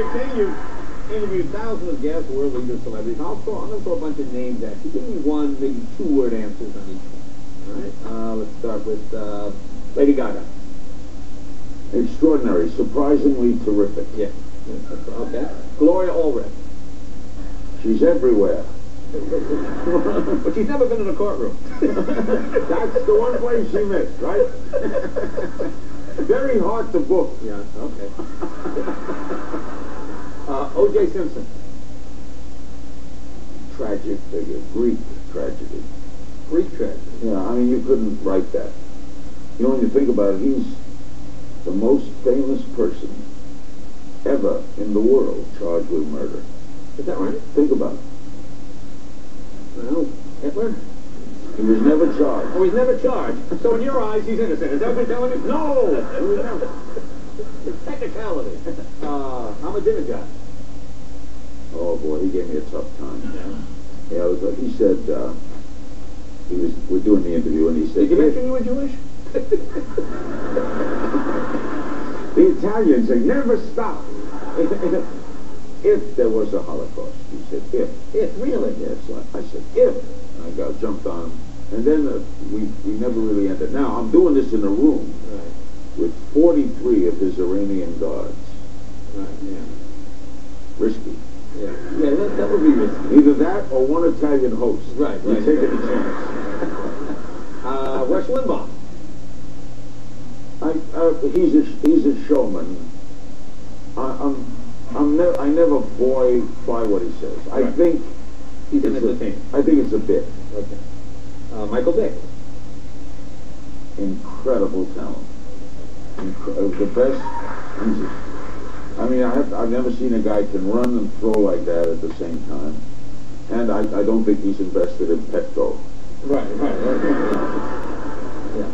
Larry King, you've interviewed thousands of guests, world leaders, celebrities. I'm going to throw a bunch of names at you. Give me one, maybe two-word answers on each one. All right? Let's start with Lady Gaga. Extraordinary, surprisingly terrific. Yeah. Okay. Gloria Allred. She's everywhere. But she's never been in a courtroom. That's the one place she missed, right? Very hard to book. Yeah, okay. O.J. Simpson. Tragic figure. Greek tragedy. Greek tragedy. Yeah, I mean, you couldn't write that. You know, when you think about it, he's the most famous person ever in the world charged with murder. Is that right? Think about it. Well, Hitler? He was never charged. Oh, he's never charged. So in your eyes, he's innocent. Is that what you're telling me? No! He was never. It's technicality. Ahmadinejad. Oh, boy, he gave me a tough time. Yeah. Yeah, it was like, he said, we're doing the interview, and he said... Did you mention you were Jewish? The Italians, they never stop. If there was a Holocaust, he said, if. If, really? Yes, I said, if. I jumped on him. And then we never really ended. Now, I'm doing this in a room with 43 of his Iranian guards. Right, yeah. Risky. Yeah, that would be risky. Either that or one Italian host. Right. You take any chance. Rush Limbaugh. He's a showman. I never buy what he says. Right. I think he's an entertainer. I think it's a bit. Okay. Michael Dick. Incredible talent. The best. I mean, I've never seen a guy can run and throw like that at the same time. And I don't think he's invested in Petco. Right. Yeah.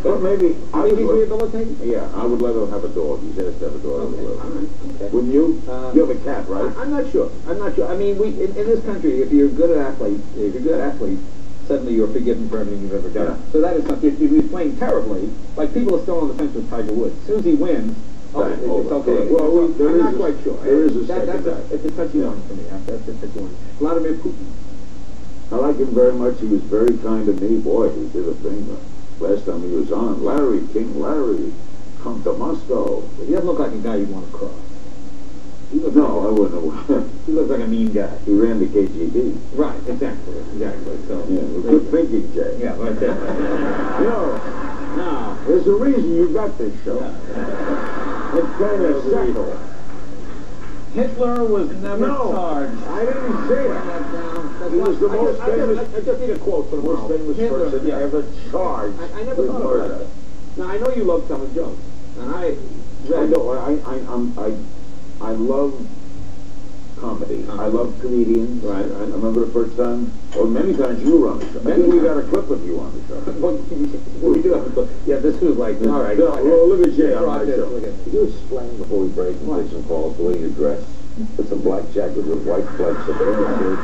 But maybe I think he's rehabilitated? Yeah, I would let him have a dog. He's asked to have a dog. Okay. All right. Okay. Wouldn't you? You have a cat, right? I'm not sure. I mean, in this country, if you're good at athlete, suddenly you're forgiven for everything you've ever done. Yeah. So that is something. If he's playing terribly, like people are still on the fence with Tiger Woods. As soon as he wins, it's okay. Well, I'm not quite sure. There is a second guy. It's a touchy one for me. That's a touchy one. Vladimir Putin. I like him very much. He was very kind to me. Boy, he did a thing last time he was on. Larry, King Larry, come to Moscow. He doesn't look like a guy you'd want to cross. No, I wouldn't have. He looks like a mean guy. He ran the KGB. Right, exactly. So yeah, good thinking, Jay. Yeah, right there. No, there's a reason you got this show. Yeah. It's kind of settled. Hitler was never charged. I didn't say it. He was the most famous. I just need a quote for the most famous person ever charged. I never thought about that. Now I know you love telling jokes, and I love comedy. I love comedians. Right. I remember the first time, or many times you were on the show. Maybe we got a clip of you on the show. Well, we do have a clip. Yeah, this was like, all right. Well, look at Jay on my show. Could you explain before we break and take some calls the way you dress? With some black jacket with white flecks, a pink shirt,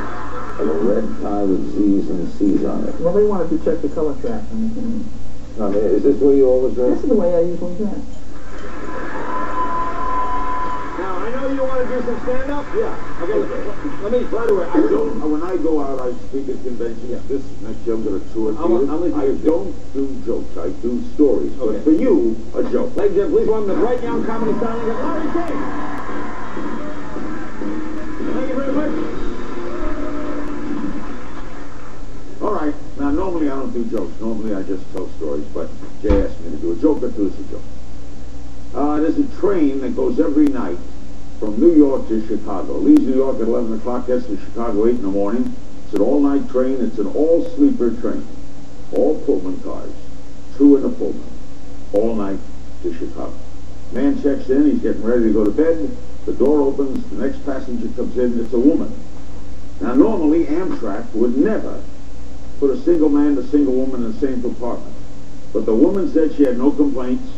and a red tie with Z's and C's on it. Well, they wanted to check the color track. I mean, is this the way you always dress? This is the way I usually dress. Now, I know you want to do some stand-up. Yeah. Okay, let me, by the way, when I go out, I speak at conventions. Yeah. This next year I'm going to tour. I don't do jokes. I do stories. Okay. But for you, a joke. Ladies and gentlemen, please welcome the bright young comedy starling of Larry King. Thank you very much. All right. Now, normally I don't do jokes. Normally I just tell stories. But Jay asked me to do a joke. Let's do this a joke. There's a train that goes every night from New York to Chicago. Leaves New York at 11 o'clock, gets to Chicago 8 in the morning. It's an all-night train. It's an all-sleeper train. All Pullman cars. 2 in a Pullman. All night to Chicago. Man checks in. He's getting ready to go to bed. The door opens. The next passenger comes in. It's a woman. Now, normally Amtrak would never put a single man and a single woman in the same compartment. But the woman said she had no complaints,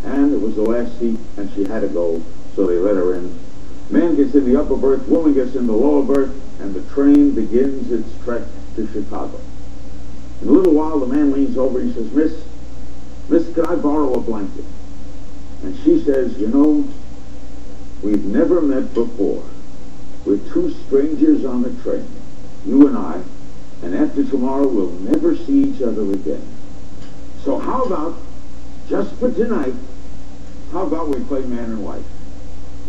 and it was the last seat, and she had to go, so they let her in. Man gets in the upper berth, woman gets in the lower berth, and the train begins its trek to Chicago. In a little while, the man leans over and he says, Miss, can I borrow a blanket? And she says, you know, We've never met before. We're two strangers on the train, you and I, and after tomorrow we'll never see each other again. So how about, just for tonight, how about we play man and wife?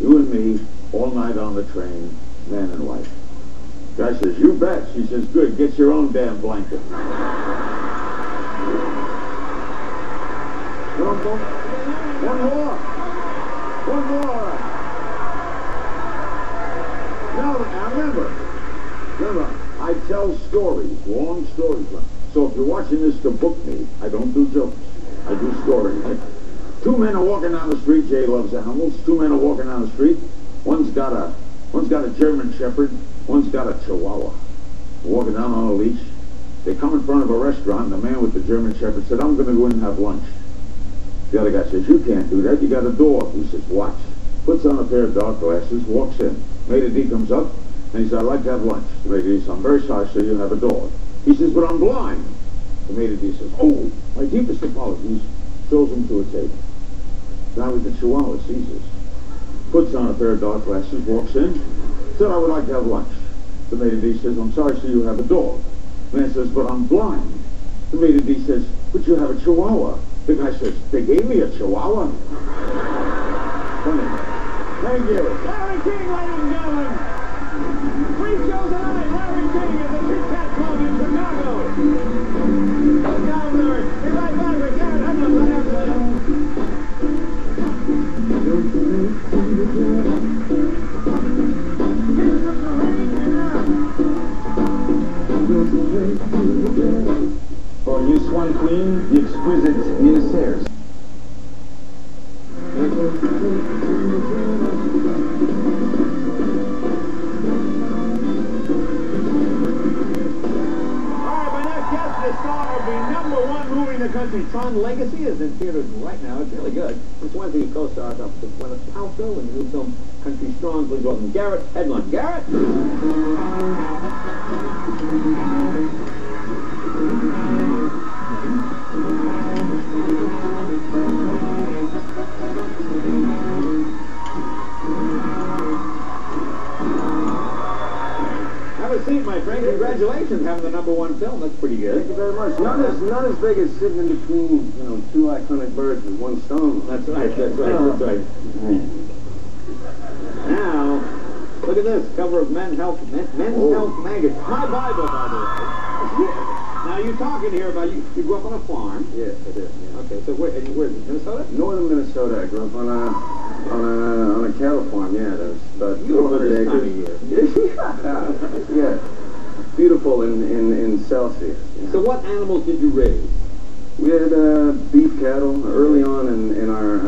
You and me, all night on the train, man and wife. Guy says, you bet. She says, good, get your own damn blanket. One more. Now, remember, I tell stories, long stories. So if you're watching this to book me, I don't do jokes. I do stories. Two men are walking down the street. Jay loves animals. Two men are walking down the street. One's got a German Shepherd. One's got a Chihuahua. Walking down on a leash. They come in front of a restaurant, and the man with the German Shepherd said, I'm going to go in and have lunch. The other guy says, you can't do that. You got a dog. He says, watch. Puts on a pair of dark glasses, walks in. Maitre d' comes up, and he says, I'd like to have lunch. The maitre d' says, I'm very sorry, sir, you have a dog. He says, but I'm blind. The maitre d' says, oh, my deepest apologies. Throws him to a table. The guy with the Chihuahua sees this. Puts on a pair of dark glasses, walks in. Said, I would like to have lunch. The maitre d' says, I'm sorry, sir, you have a dog. The man says, but I'm blind. The maitre d' says, but you have a Chihuahua. The guy says, they gave me a Chihuahua? Funny. Thank you. Larry King, ladies and gentlemen. Free shows tonight. Larry King at the Kit Kat Club in Chicago. Down there. Be right back with Garrett Hedlund right after this. For you Swan Queen, the exquisite Ministers. The star of the #1 movie in the country, Tron Legacy, is in theaters right now. It's really good. This Wednesday, he co-stars up with Gwyneth Paltrow in the new film Country Strong. Please welcome Garrett Hedlund. Garrett? Have a seat, my friend. Congratulations having the #1 film. That's pretty good. Thank you very much. Not as big as sitting in between, two iconic birds with one stone. That's right. Now, look at this cover of Men's Health magazine. My Bible, by the way. Now you're talking here about you grew up on a farm. Yes, I did. Yeah. Okay, so where Minnesota? Northern Minnesota. I grew up on a cattle farm. Yeah, that was about You were 400 this time of acres. year. Yeah, beautiful in Celsius. Yeah. So what animals did you raise? We had beef cattle early on in our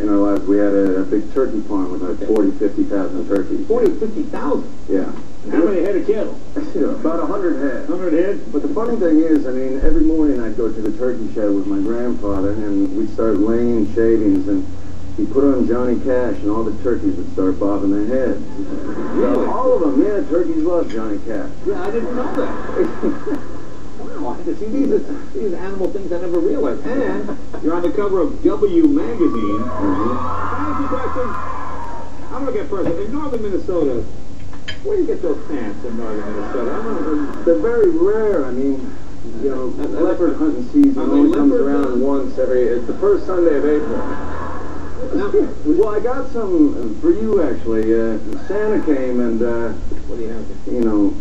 lives. We had a big turkey farm with like 40,000-50,000 turkeys. 50,000. Yeah. How many head of cattle? About 100 head. 100 head. But the funny thing is, every morning I'd go to the turkey shed with my grandfather, and we'd start laying shavings, and he'd put on Johnny Cash, and all the turkeys would start bobbing their heads. Really? All of them, yeah, turkeys love Johnny Cash. Yeah, I didn't know that. Wow, see, these animal things I never realized. And you're on the cover of W magazine. Can I ask you a question? I'm going to get first. In northern Minnesota, where do you get those pants in northern Minnesota? They're very rare. Leopard hunting season only comes around once it's the first Sunday of April. Well, I got some for you, actually. Santa came and, what do you have there?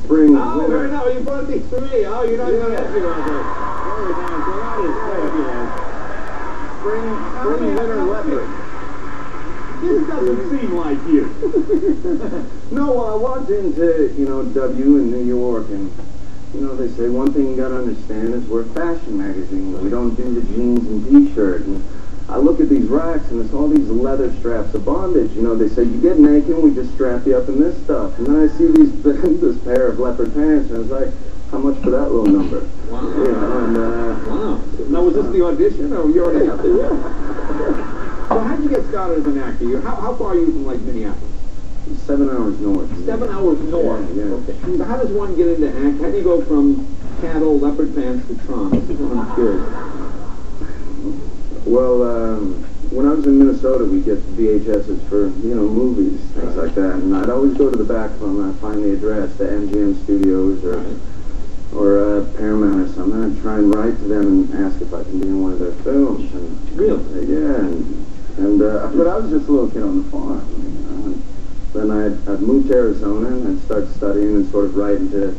spring, Oh, winter. very nice. You brought these to me. Oh, you're not going to ask me about that. Very nice. So that is Spring, winter leopard. This doesn't seem like you. No, well, I walked into, W in New York, and, they say one thing you got to understand is we're a fashion magazine. We don't do the jeans and T-shirt. And I look at these racks, and it's all these leather straps of bondage. They say, you get naked, we just strap you up in this stuff. And then I see this pair of leopard pants, and I was like, how much for that little number? Wow. Wow. Now, was this the audition, or you already have to? So how did you get started as an actor? How far are you from, Minneapolis? 7 hours north. 7 hours north? Yeah. Okay. So how does one get into act? How do you go from cattle, leopard pants to Tron? This is what I'm curious. Well, when I was in Minnesota, we'd get VHSs for, movies, things like that. And I'd always go to the back of them and I'd find the address, the MGM Studios or Paramount or something. I'd try and write to them and ask if I can be in one of their films. And Really? Yeah. But I was just a little kid on the farm. Then I'd moved to Arizona and I'd start studying and sort of writing to,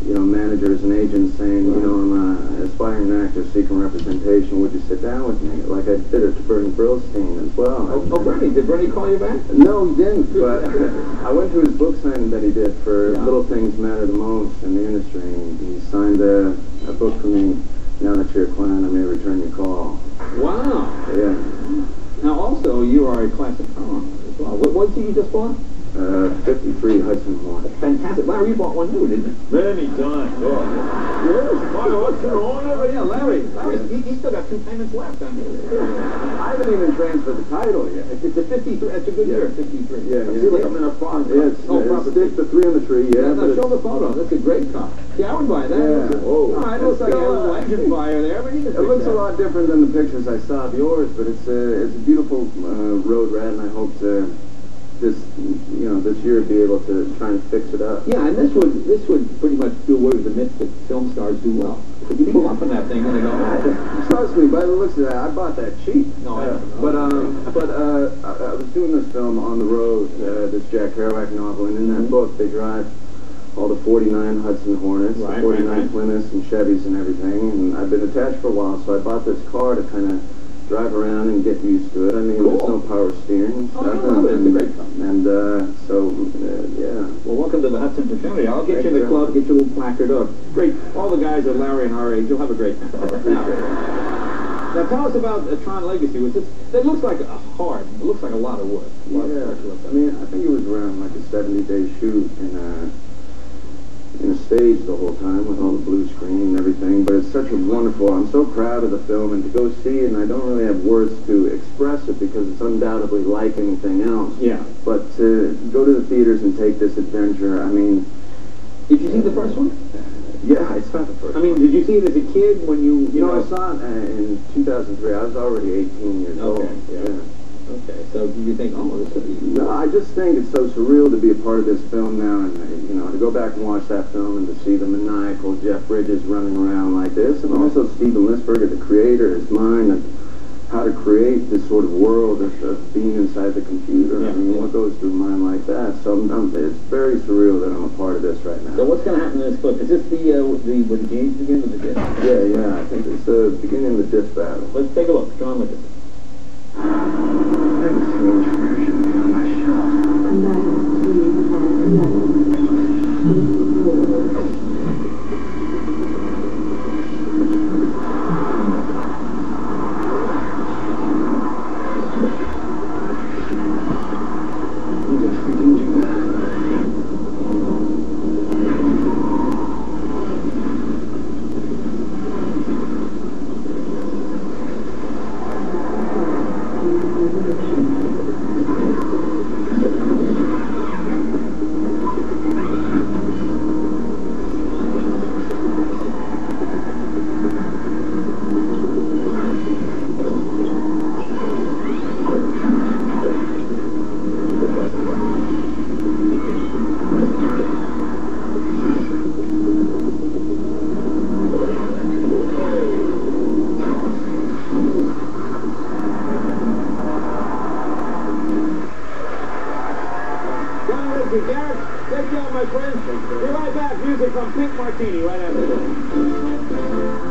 managers and agents saying, I'm an aspiring actor seeking representation. Would you sit down with me? Like I did it to Bernie Brillstein as well. Oh, Bernie. Did Bernie call you back? No, he didn't, but I went to his book signing that he did for Little Things Matter the Most in the industry. He signed a book for me. Now that you're a client, I may return your call. Wow. Yeah. Now, also, you are a classic car as well. What did you just bought? 53 Hudson Horn. Fantastic. Larry, you bought one new, didn't you? Many times. Oh. Yes. What's your own? Yeah, Larry, he's still got 2 payments left on his. I haven't even transferred the title yet. It's a 53. That's a good year, 53. Yeah. See, like I'm in a farm. Yeah, it's the 3 on the tree, yeah. Now, show the photo. That's a great car. Yeah, I would buy that. Yeah. Oh, it looks like a little engine fire there, but it looks a lot different than the pictures I saw of yours, but it's a beautiful road rat, and I hope to this year be able to try and fix it up. Yeah, and this would pretty much do away with the myth that film stars do well. If you pull up on that thing and they go, trust me, by the looks of that, I bought that cheap. No, I don't know. But I was doing this film on the road, this Jack Kerouac novel, and in that book they drive all the 49 Hudson Hornets, the 49 Plymouths and Chevys and everything, and I've been attached for a while, so I bought this car to kind of drive around and get used to it. I mean, there's no power steering and stuff. It's a great car. And yeah. Well, welcome to the Hudson fraternity. I'll get you in the club, get your little placard up. Great. All the guys are Larry and our age. You'll have a great time. Now, tell us about Tron Legacy. It looks like it looks like a lot of work. I mean, I think it was around like a 70-day shoot in a stage the whole time with all the blue screen and everything, but it's such a wonderful, I'm so proud of the film, and to go see it, and I don't really have words to express it because it's undoubtedly like anything else. Yeah. But to go to the theaters and take this adventure, I mean... Did you see the first one? Yeah, I saw the first one. I mean, did you see it as a kid when you know? I saw it in 2003. I was already 18 years old. Yeah. Okay, so you think, this would be... No, I just think it's so surreal to be a part of this film now, and, to go back and watch that film and to see the maniacal Jeff Bridges running around like this, and also Steven Lisberger, the creator, his mind, and how to create this sort of world of being inside the computer. Yeah. I mean, what goes through a mind like that? So it's very surreal that I'm a part of this right now. So what's going to happen in this clip? Is this where the games begin with the disc? Yeah, I think it's the beginning of the disc battle. Let's take a look. John, look at this. Garrett, great job, my friend. Be right back. Music from Pink Martini right after this.